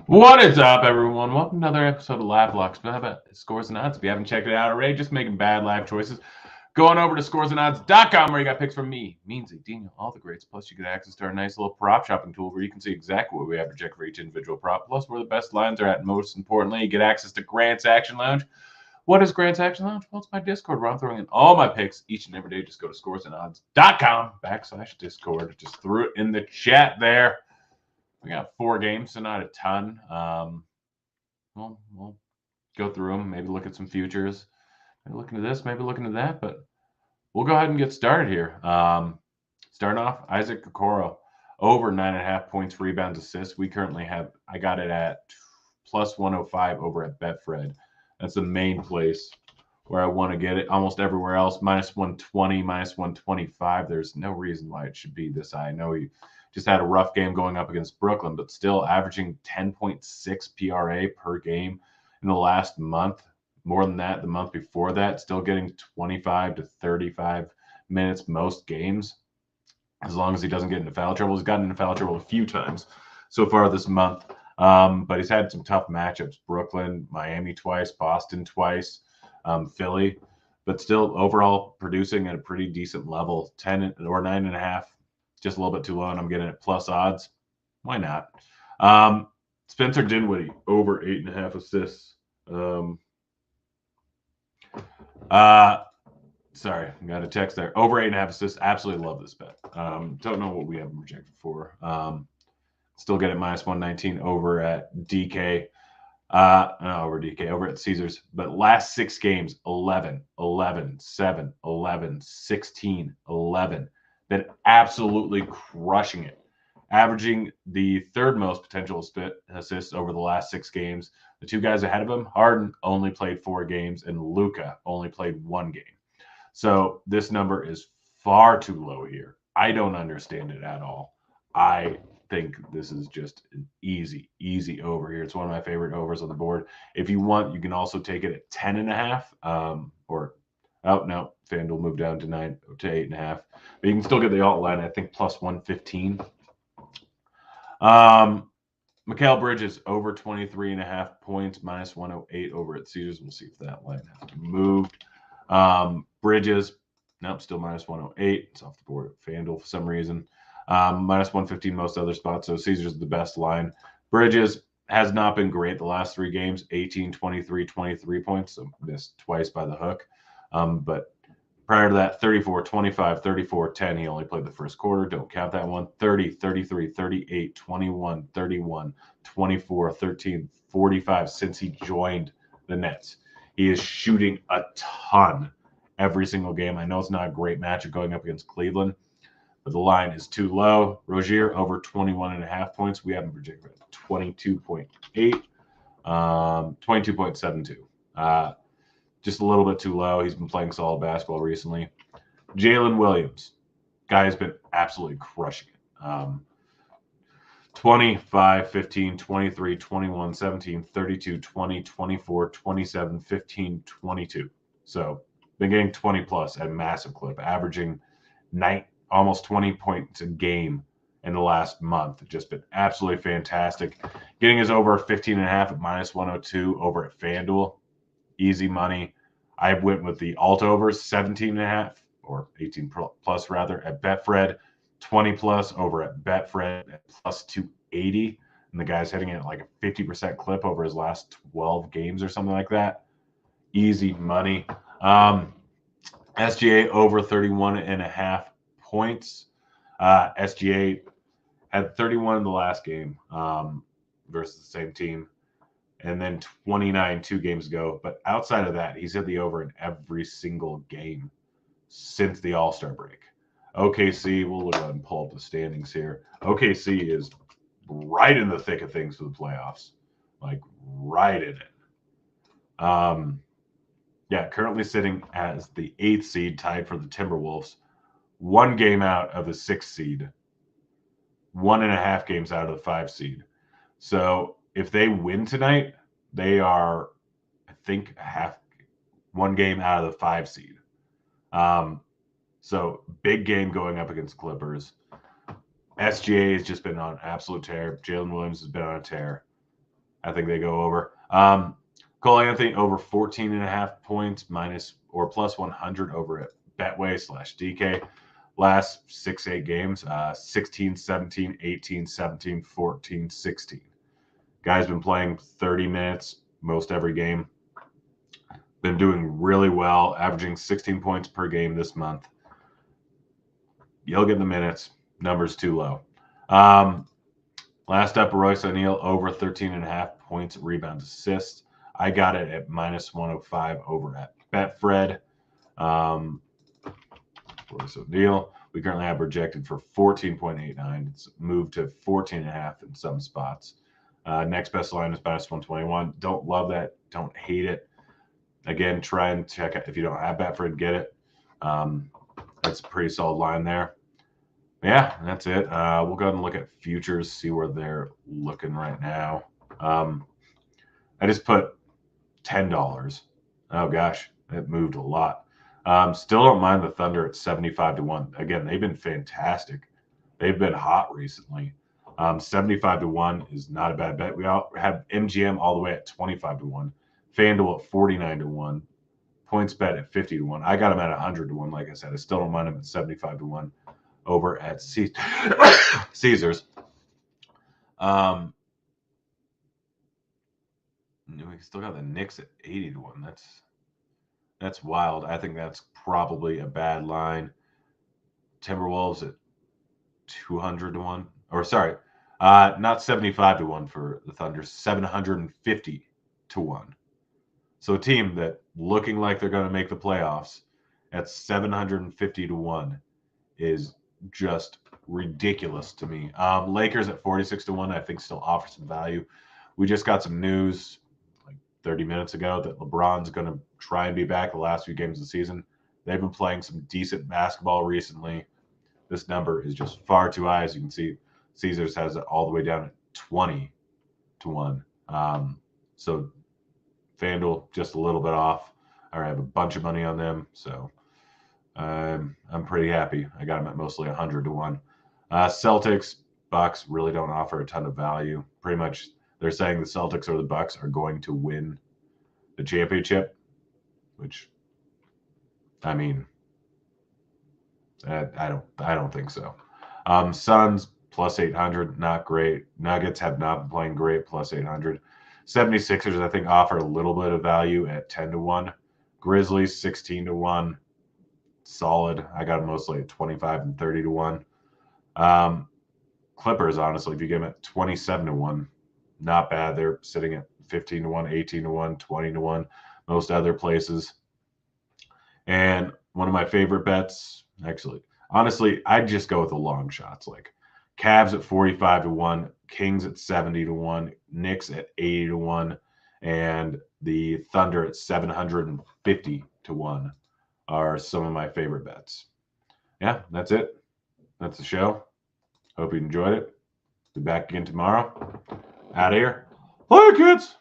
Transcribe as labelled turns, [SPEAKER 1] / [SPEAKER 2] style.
[SPEAKER 1] What is up, everyone? Welcome to another episode of Live Blocks. How about Scores and Odds? If you haven't checked it out already, just making bad live choices. Going over to scoresandodds.com where you got picks from me, Meansy, Dino, all the greats. Plus, you get access to our nice little prop shopping tool where you can see exactly what we have projected for each individual prop, plus where the best lines are at. And most importantly, you get access to Grant's Action Lounge. What is Grant's Action Lounge? Well, it's my Discord where I'm throwing in all my picks each and every day. Just go to scoresandodds.com/Discord. Just threw it in the chat there. We got 4 games, so not a ton. We'll go through them, maybe look at some futures, maybe look into this, maybe look into that, but we'll go ahead and get started here. Starting off, Isaac Okoro, over 9.5 points, rebounds, assists. We currently have, I got it at plus 105 over at Betfred. That's the main place where I want to get it. Almost everywhere else, minus 120, minus 125. There's no reason why it should be this high. I know he just had a rough game going up against Brooklyn, but still averaging 10.6 PRA per game in the last month. More than that, the month before that, still getting 25 to 35 minutes most games. As long as he doesn't get into foul trouble. He's gotten into foul trouble a few times so far this month. But he's had some tough matchups. Brooklyn, Miami twice, Boston twice, Philly. But still overall producing at a pretty decent level. 10 or 9.5. Just a little bit too low, and I'm getting it plus odds. Why not? Spencer Dinwiddie, over 8.5 assists. Sorry, got a text there. Over 8.5 assists. Absolutely love this bet. Don't know what we have projected for. Still get it minus 119 over at DK. Over at Caesars. But last 6 games, 11, 11, 7, 11, 16, 11. Been absolutely crushing it. Averaging the third most potential assists over the last 6 games. The 2 guys ahead of him, Harden only played 4 games, and Luka only played 1 game. So this number is far too low here. I don't understand it at all. I think this is just an easy over here. It's one of my favorite overs on the board. If you want, you can also take it at 10.5. FanDuel moved down to 8.5. But you can still get the alt line, I think, plus 115. Mikal Bridges over 23.5 points, minus 108 over at Caesars. We'll see if that line has moved. Bridges, still minus 108. It's off the board at FanDuel for some reason. Minus 115 most other spots. So Caesars is the best line. Bridges has not been great the last 3 games. 18, 23, 23 points. So missed twice by the hook. But prior to that, 34, 25, 34, 10. He only played the first quarter. Don't count that one. 30, 33, 38, 21, 31, 24, 13, 45 since he joined the Nets. He is shooting a ton every single game. I know it's not a great matchup going up against Cleveland, but the line is too low. Rozier over 21.5 points. We have him projected at 22.8, 22.72. Just a little bit too low. He's been playing solid basketball recently. Jalen Williams, guy has been absolutely crushing it. 25, 15, 23, 21, 17, 32, 20, 24, 27, 15, 22. So been getting 20 plus at a massive clip, averaging almost 20 points a game in the last month. Just been absolutely fantastic. Getting his over 15.5 at minus 102 over at FanDuel. Easy money. I went with the alt overs 17.5 or 18 plus rather at Betfred, 20 plus over at Betfred at plus 280. And the guy's hitting it at like a 50% clip over his last 12 games or something like that. Easy money. SGA over 31.5 points. SGA had 31 in the last game versus the same team, and then 29 2 games ago. But outside of that, he's hit the over in every single game since the All-Star break. OKC, we'll look and pull up the standings here. OKC is right in the thick of things for the playoffs, like right in it. Currently sitting as the 8th seed, tied for the Timberwolves. 1 game out of the 6th seed. 1.5 games out of the 5 seed. So if they win tonight, they are, I think, 1 game out of the 5 seed. So big game going up against Clippers. SGA has just been on absolute tear. Jalen Williams has been on a tear. I think they go over. Cole Anthony over 14.5 points minus or plus 100 over at Betway/DK. Last 6-8 games, 16, 17, 18, 17, 14, 16. Guy's been playing 30 minutes most every game. Been doing really well, averaging 16 points per game this month. You'll get the minutes. Numbers too low. Last up, Royce O'Neal over 13.5 points, rebounds, assists. I got it at minus 105 over at Betfred. Royce O'Neal, we currently have projected for 14.89. It's moved to 14.5 in some spots. Next best line is minus 121. Don't love that. Don't hate it. Again, try and check it. If you don't have Betfred, get it. That's a pretty solid line there. Yeah, that's it. We'll go ahead and look at futures, see where they're looking right now. I just put $10. Oh gosh, it moved a lot. Still don't mind the Thunder at 75 to 1. Again, they've been fantastic. They've been hot recently. 75 to 1 is not a bad bet. We all have MGM all the way at 25 to 1. FanDuel at 49 to 1. Points bet at 50 to 1. I got them at 100 to 1, like I said. I still don't mind them at 75 to 1 over at Caesars. We still got the Knicks at 80 to 1. That's wild. I think that's probably a bad line. Timberwolves at 200 to 1. Or sorry, not 75 to 1 for the Thunder, 750 to 1. So a team that looking like they're going to make the playoffs at 750 to 1 is just ridiculous to me. Lakers at 46 to 1, I think still offers some value. We just got some news like 30 minutes ago that LeBron's going to try and be back the last few games of the season. They've been playing some decent basketball recently. This number is just far too high. As you can see, Caesars has it all the way down at 20 to 1. So FanDuel just a little bit off. I have a bunch of money on them, so I'm pretty happy. I got them at mostly 100 to 1. Celtics, Bucks really don't offer a ton of value. Pretty much they're saying the Celtics or the Bucks are going to win the championship, which I mean, I don't think so. Suns plus 800, not great. Nuggets have not been playing great, plus 800. 76ers, I think, offer a little bit of value at 10 to 1. Grizzlies, 16 to 1. Solid. I got them mostly at 25 and 30 to 1. Clippers, honestly, if you get them at 27 to 1, not bad. They're sitting at 15 to 1, 18 to 1, 20 to 1, most other places. And one of my favorite bets, actually, honestly, I'd just go with the long shots, like Cavs at 45 to 1, Kings at 70 to 1, Knicks at 80 to 1, and the Thunder at 750 to 1 are some of my favorite bets. Yeah, that's it. That's the show. Hope you enjoyed it. Be back again tomorrow. Out of here. Play, kids!